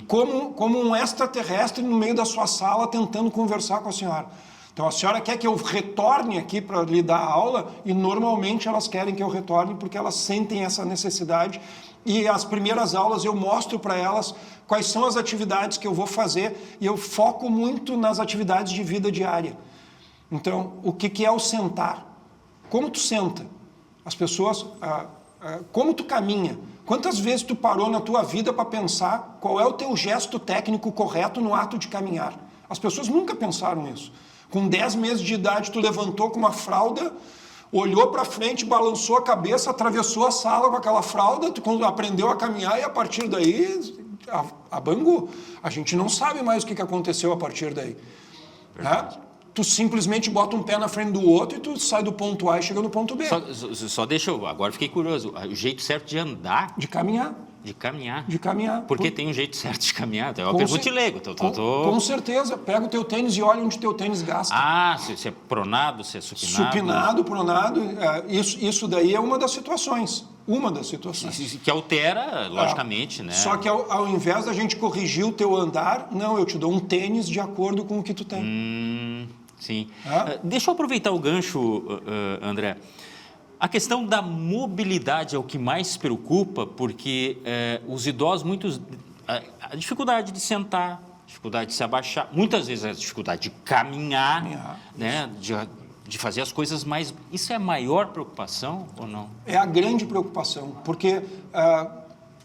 como um extraterrestre no meio da sua sala tentando conversar com a senhora. Então a senhora quer que eu retorne aqui para lhe dar aula e normalmente elas querem que eu retorne porque elas sentem essa necessidade e as primeiras aulas eu mostro para elas quais são as atividades que eu vou fazer e eu foco muito nas atividades de vida diária. Então, o que é o sentar? Como tu senta? As pessoas... como tu caminha? Quantas vezes tu parou na tua vida para pensar qual é o teu gesto técnico correto no ato de caminhar? As pessoas nunca pensaram nisso. Com 10 meses de idade, tu levantou com uma fralda, olhou para frente, balançou a cabeça, atravessou a sala com aquela fralda, tu aprendeu a caminhar e a partir daí abangou. A gente não sabe mais o que aconteceu a partir daí. Né? Tu simplesmente bota um pé na frente do outro e tu sai do ponto A e chega no ponto B. Só deixa eu... Agora fiquei curioso. O jeito certo de andar... De caminhar. De caminhar. De caminhar. Porque tem um jeito certo de caminhar. É uma pergunta leigo. Com certeza. Pega o teu tênis e olha onde teu tênis gasta. Ah, se é pronado, se é supinado. Supinado, pronado. Isso daí é uma das situações. Uma das situações. Que altera, logicamente, né? Só que ao invés da gente corrigir o teu andar, não, eu te dou um tênis de acordo com o que tu tem. Sim. Deixa eu aproveitar o gancho, André. A questão da mobilidade é o que mais preocupa, porque os idosos, a dificuldade de sentar, dificuldade de se abaixar, muitas vezes a dificuldade de caminhar, né? De fazer as coisas mais... Isso é a maior preocupação ou não? É a grande preocupação, porque,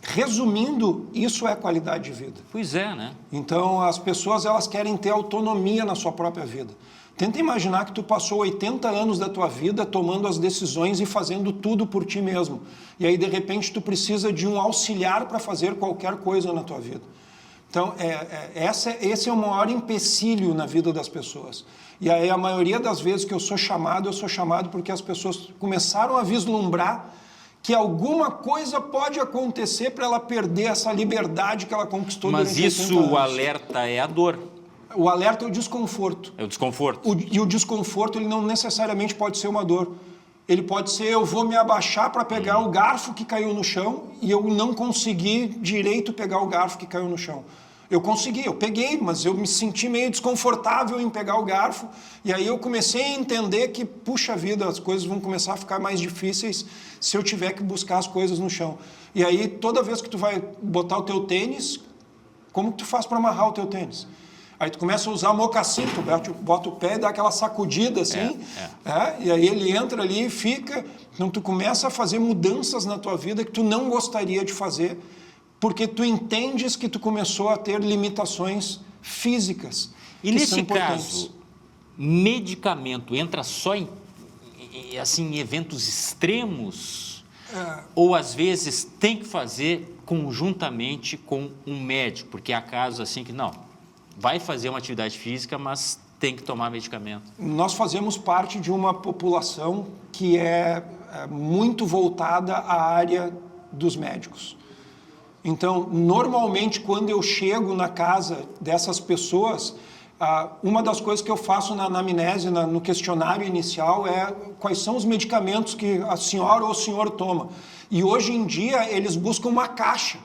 resumindo, isso é qualidade de vida. Pois é, né? Então, as pessoas elas querem ter autonomia na sua própria vida. Tenta imaginar que tu passou 80 anos da tua vida tomando as decisões e fazendo tudo por ti mesmo. E aí, de repente, tu precisa de um auxiliar para fazer qualquer coisa na tua vida. Então, esse é o maior empecilho na vida das pessoas. E aí, a maioria das vezes que eu sou chamado porque as pessoas começaram a vislumbrar que alguma coisa pode acontecer para ela perder essa liberdade que ela conquistou durante 80 anos. Mas isso, o alerta é a dor. O alerta é o desconforto. É o desconforto. E o desconforto, ele não necessariamente pode ser uma dor. Ele pode ser, eu vou me abaixar para pegar o garfo que caiu no chão e eu não consegui direito pegar o garfo que caiu no chão. Eu consegui, eu peguei, mas eu me senti meio desconfortável em pegar o garfo. E aí eu comecei a entender que, puxa vida, as coisas vão começar a ficar mais difíceis se eu tiver que buscar as coisas no chão. E aí, toda vez que tu vai botar o teu tênis, como que tu faz para amarrar o teu tênis? Aí tu começa a usar mocassim, tu bota o pé e dá aquela sacudida assim, e aí ele entra ali e fica. Então tu começa a fazer mudanças na tua vida que tu não gostaria de fazer, porque tu entendes que tu começou a ter limitações físicas. E nesse caso, medicamento entra só em eventos extremos? Ou às vezes tem que fazer conjuntamente com um médico, porque há casos assim que não. Vai fazer uma atividade física, mas tem que tomar medicamento. Nós fazemos parte de uma população que é muito voltada à área dos médicos. Então, normalmente, quando eu chego na casa dessas pessoas, uma das coisas que eu faço na anamnese, no questionário inicial, é quais são os medicamentos que a senhora ou o senhor toma. E hoje em dia, eles buscam uma caixa.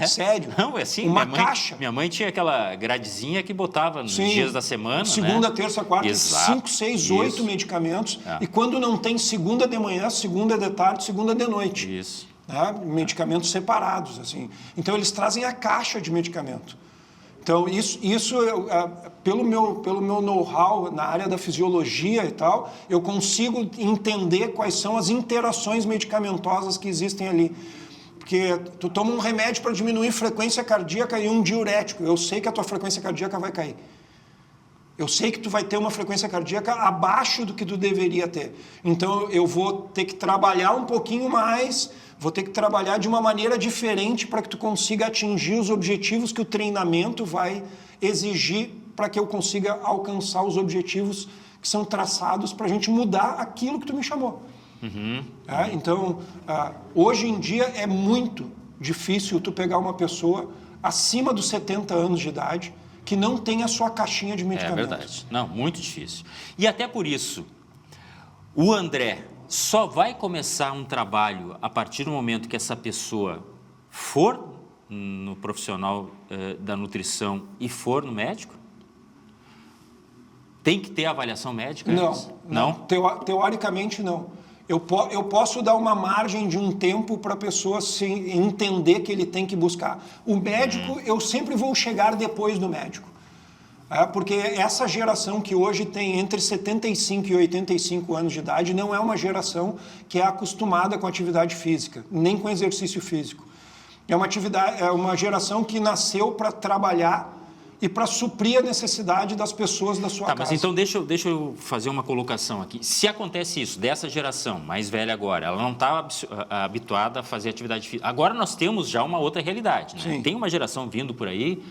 Sério? Não, é assim. Uma caixa. Minha mãe tinha aquela gradezinha que botava nos dias da semana. Segunda, terça, quarta, 5, 6, 8 medicamentos. E quando não tem segunda de manhã, segunda de tarde, segunda de noite. Isso. Medicamentos separados, assim. Então, eles trazem a caixa de medicamento. Então, isso pelo meu know-how na área da fisiologia e tal, eu consigo entender quais são as interações medicamentosas que existem ali. Porque tu toma um remédio para diminuir frequência cardíaca e um diurético. Eu sei que a tua frequência cardíaca vai cair. Eu sei que tu vai ter uma frequência cardíaca abaixo do que tu deveria ter. Então, eu vou ter que trabalhar um pouquinho mais, vou ter que trabalhar de uma maneira diferente para que tu consiga atingir os objetivos que o treinamento vai exigir para que eu consiga alcançar os objetivos que são traçados para a gente mudar aquilo que tu me chamou. Então, hoje em dia é muito difícil tu pegar uma pessoa acima dos 70 anos de idade que não tem a sua caixinha de medicamentos. É verdade. Não, muito difícil. E até por isso, o André só vai começar um trabalho a partir do momento que essa pessoa for no profissional da nutrição e for no médico? Tem que ter avaliação médica? Não. Teoricamente, não. Eu posso dar uma margem de um tempo para a pessoa entender que ele tem que buscar. O médico, eu sempre vou chegar depois do médico. Porque essa geração que hoje tem entre 75 e 85 anos de idade não é uma geração que é acostumada com atividade física, nem com exercício físico. É uma geração que nasceu para trabalhar e para suprir a necessidade das pessoas da sua Tá, casa. mas então deixa eu fazer uma colocação aqui. Se acontece isso, dessa geração mais velha agora, ela não está habituada a fazer atividade física. Agora nós temos já uma outra realidade, né? Sim. Tem uma geração vindo por aí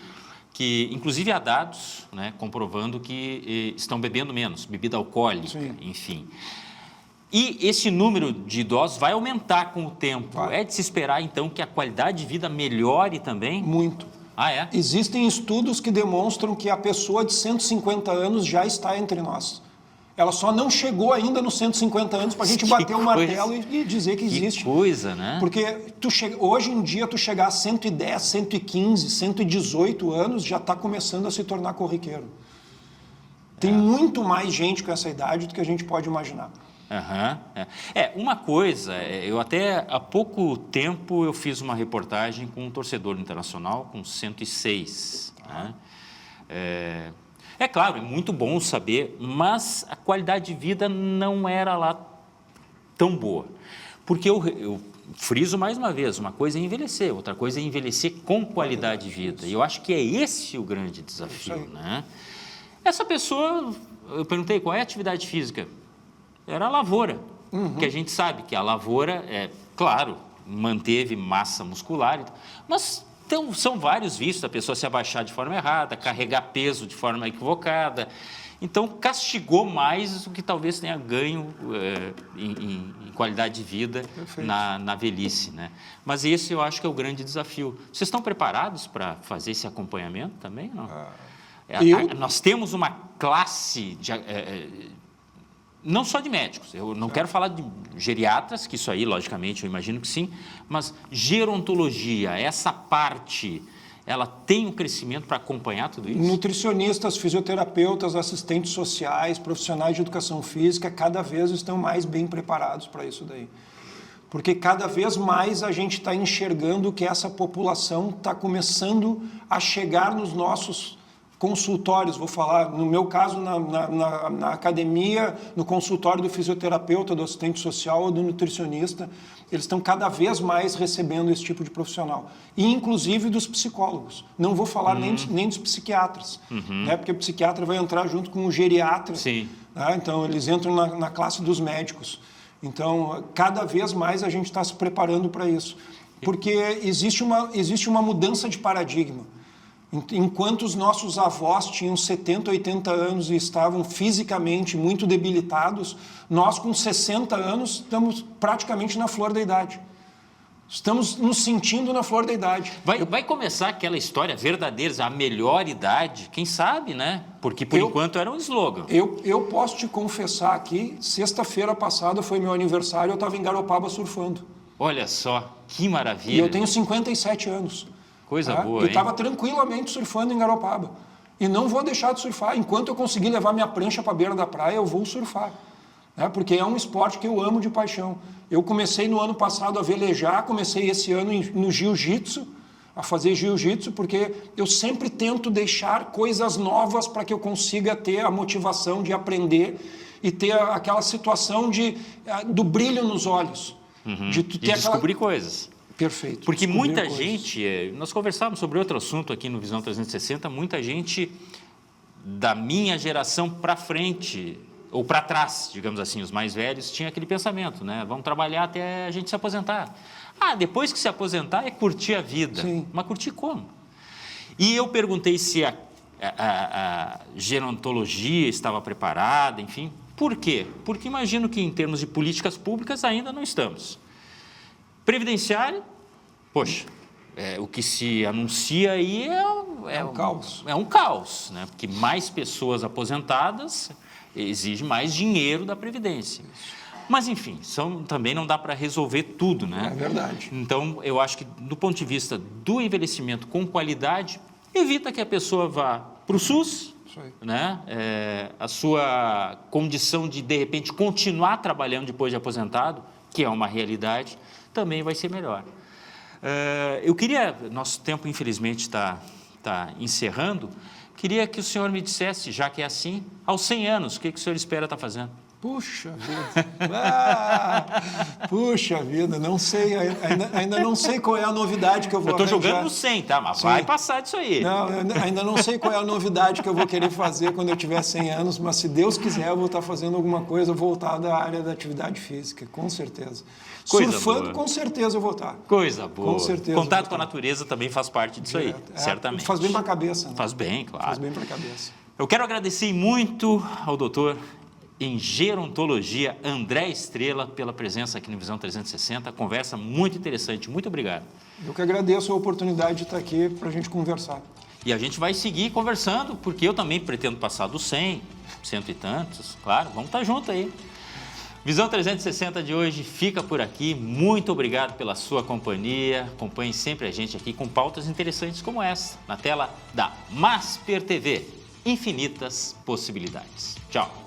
que, inclusive, há dados, né, comprovando que estão bebendo menos, bebida alcoólica, Sim. enfim. E esse número de idosos vai aumentar com o tempo. Vai. É de se esperar, então, que a qualidade de vida melhore também? Muito. Ah, é? Existem estudos que demonstram que a pessoa de 150 anos já está entre nós. Ela só não chegou ainda nos 150 anos para a gente Que bater o coisa. martelo e dizer que existe. Que coisa, né? Porque hoje em dia, tu chegar a 110, 115, 118 anos, já está começando a se tornar corriqueiro. Tem muito mais gente com essa idade do que a gente pode imaginar. Aham, uma coisa, eu até há pouco tempo eu fiz uma reportagem com um torcedor internacional com 106. Né? É claro, é muito bom saber, mas a qualidade de vida não era lá tão boa. Porque eu friso mais uma vez, uma coisa é envelhecer, outra coisa é envelhecer com qualidade de vida. E eu acho que é esse o grande desafio. Né? Essa pessoa, eu perguntei qual é a atividade física? Era a lavoura, que a gente sabe que a lavoura, claro, manteve massa muscular, mas são vários vícios, a pessoa se abaixar de forma errada, carregar peso de forma equivocada, então castigou mais do que talvez tenha ganho em qualidade de vida na velhice. Né? Mas esse eu acho que é o grande desafio. Vocês estão preparados para fazer esse acompanhamento também? Não? Nós temos uma classe não só de médicos, eu não quero falar de geriatras, que isso aí, logicamente, eu imagino que sim, mas gerontologia, essa parte, ela tem um crescimento para acompanhar tudo isso? Nutricionistas, fisioterapeutas, assistentes sociais, profissionais de educação física, cada vez estão mais bem preparados para isso daí. Porque cada vez mais a gente está enxergando que essa população está começando a chegar nos nossos consultórios, vou falar, no meu caso, na academia, no consultório do fisioterapeuta, do assistente social ou do nutricionista, eles estão cada vez mais recebendo esse tipo de profissional. E, inclusive, dos psicólogos. Não vou falar nem dos psiquiatras, né? Porque o psiquiatra vai entrar junto com o geriatra. Sim. Né? Então, eles entram na classe dos médicos. Então, cada vez mais a gente está se preparando para isso. Porque existe uma mudança de paradigma. Enquanto os nossos avós tinham 70, 80 anos e estavam fisicamente muito debilitados, nós com 60 anos estamos praticamente na flor da idade. Estamos nos sentindo na flor da idade. Vai começar aquela história verdadeira, a melhor idade, quem sabe, né? Porque por enquanto era um slogan. Eu posso te confessar aqui, sexta-feira passada foi meu aniversário, eu estava em Garopaba surfando. Olha só, que maravilha. E eu tenho 57 anos. Coisa boa, eu estava tranquilamente surfando em Garopaba. E não vou deixar de surfar. Enquanto eu conseguir levar minha prancha para a beira da praia, eu vou surfar. Né? Porque é um esporte que eu amo de paixão. Eu comecei no ano passado a velejar, comecei esse ano no jiu-jitsu, a fazer jiu-jitsu, porque eu sempre tento deixar coisas novas para que eu consiga ter a motivação de aprender e ter aquela situação do brilho nos olhos. De descobrir coisas. Perfeito. Porque muita gente, nós conversávamos sobre outro assunto aqui no Visão 360, muita gente da minha geração para frente, ou para trás, digamos assim, os mais velhos, tinha aquele pensamento, né? Vamos trabalhar até a gente se aposentar. Depois que se aposentar é curtir a vida. Sim. Mas curtir como? E eu perguntei se a gerontologia estava preparada, enfim. Por quê? Porque imagino que em termos de políticas públicas ainda não estamos. Previdenciário, poxa, o que se anuncia aí é um caos. É um caos, né? Porque mais pessoas aposentadas exige mais dinheiro da Previdência. Mas, enfim, também não dá para resolver tudo, né? É verdade. Então, eu acho que, do ponto de vista do envelhecimento com qualidade, evita que a pessoa vá para o SUS, né? A sua condição de repente, continuar trabalhando depois de aposentado, que é uma realidade, também vai ser melhor. Eu queria, nosso tempo infelizmente está encerrando, queria que o senhor me dissesse, já que é assim, aos 100 anos, o que o senhor espera estar fazendo? Puxa vida, puxa vida, não sei, ainda não sei qual é a novidade que eu vou Eu estou jogando no 100, tá? Mas vai passar disso aí. Não, ainda não sei qual é a novidade que eu vou querer fazer quando eu tiver 100 anos, mas se Deus quiser eu vou estar fazendo alguma coisa voltada à área da atividade física, com certeza. Coisa Surfando, boa. Com certeza eu vou estar. Coisa boa. Com certeza. Contato com a natureza também faz parte disso aí, certamente. Faz bem para a cabeça. Né? Faz bem, claro. Faz bem para a cabeça. Eu quero agradecer muito ao doutor em gerontologia, André Estrela, pela presença aqui no Visão 360. Conversa muito interessante. Muito obrigado. Eu que agradeço a oportunidade de estar aqui para a gente conversar. E a gente vai seguir conversando, porque eu também pretendo passar dos 100, cento e tantos. Claro, vamos estar junto aí. Visão 360 de hoje fica por aqui. Muito obrigado pela sua companhia. Acompanhe sempre a gente aqui com pautas interessantes como essa, na tela da Masper TV. Infinitas possibilidades. Tchau.